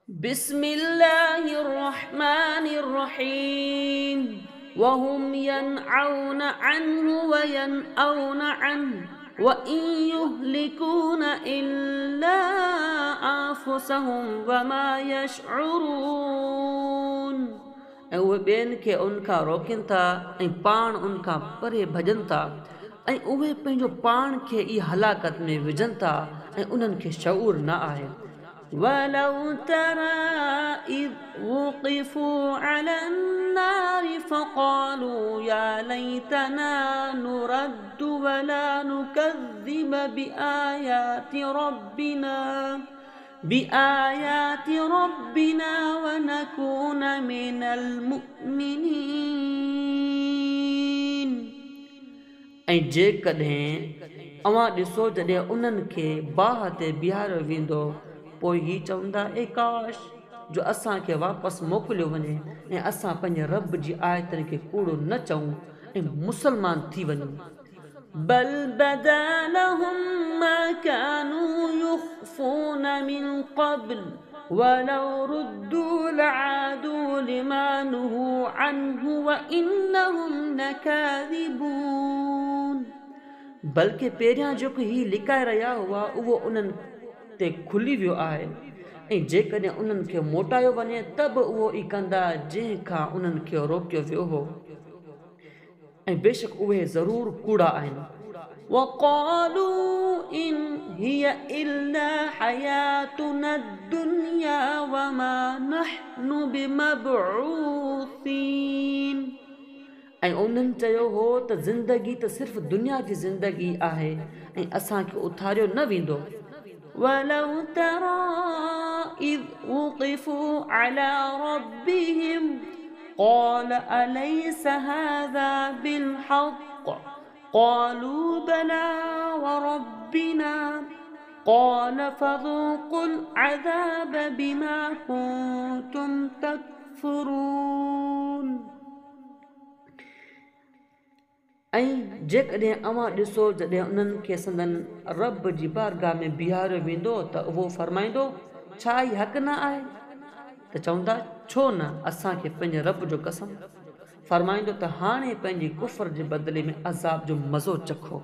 बिस्मिल्लाहिर्रहमानिर्रहीम वहुम यनअउन अन्हु व यनअउन अन्हु व इन युहलिकून इल्ला अंफुसहुम व मा यशउरून। ऐं उहे ॿियनि खे उनखां रोकनि था ऐं पाण उनखां परे भॼनि था ऐं उहे पंहिंजो पाण खे ई हलाकत में विझनि था ऐं उन्हनि खे शऊर न आहे। वलौ तरा इज़ वुक़िफ़ू अलन नारि फ़क़ालू या लैतना नुरद्दु वला नुकज़्ज़िब बिआयाति रब्बिना वनकून मिनल मुअ्मिनीन। ऐं जेकॾहिं अवां ॾिसो जॾहिं उन्हनि खे बाह ते बीहारियो वेंदो पोइ ही चवंदा ए काश जो असांखे वापसि मोकिलियो वञे ऐं असां पंहिंजे रब जी आयतनि खे कूड़ो न चऊं ऐं मुसलमान थी वञूं। बल बदा लहुम मा कानू युख़्फ़ून मिन क़ब्ल वलौ रुद्दू लआदू लिमा नुहू अन्हु व इन्नहुम लकाज़िबून। बल्कि पहिरियां जेको ही लिकाए रहिया हुआ उहो उन्हनि ते खुली वियो आहे ऐं जेकॾहिं उन्हनि खे मोटायो वञे त बि उहो ई कंदा जंहिंखां उन्हनि खे रोकियो वियो हो ऐं बेशक उहे ज़रूर कूड़ा आहिनि। वक़ालू इन हिय इल्ला हयातुना दुनिया वमा नहनु बिमबऊसीन। ऐं उन्हनि चयो हो त ज़िंदगी त सिर्फ़ दुनिया जी ज़िंदगी आहे ऐं असांखे उथारियो न वेंदो। वलौ तरा इज़ वुक़िफ़ू अला रब्बिहिम क़ाल अलैस हाज़ा बिलहक़ क़ालू बला वरब्बिना क़ाल फ़ज़ूक़ुल अज़ाब बिमा कुन्तुम तकफ़ुरून। ऐं जेकॾहिं अवां ॾिसो जॾहिं उन्हनि खे संदनि रब जी बारगाह में बीहारियो वेंदो त उहो फरमाईंदो छा ही हक़ न आहे? त चवंदा छो न असांखे पंहिंजे रब जो कसम। फरमाईंदो त हाणे पंहिंजी कुफ़र जे बदिले में अज़ाब जो मज़ो चखो।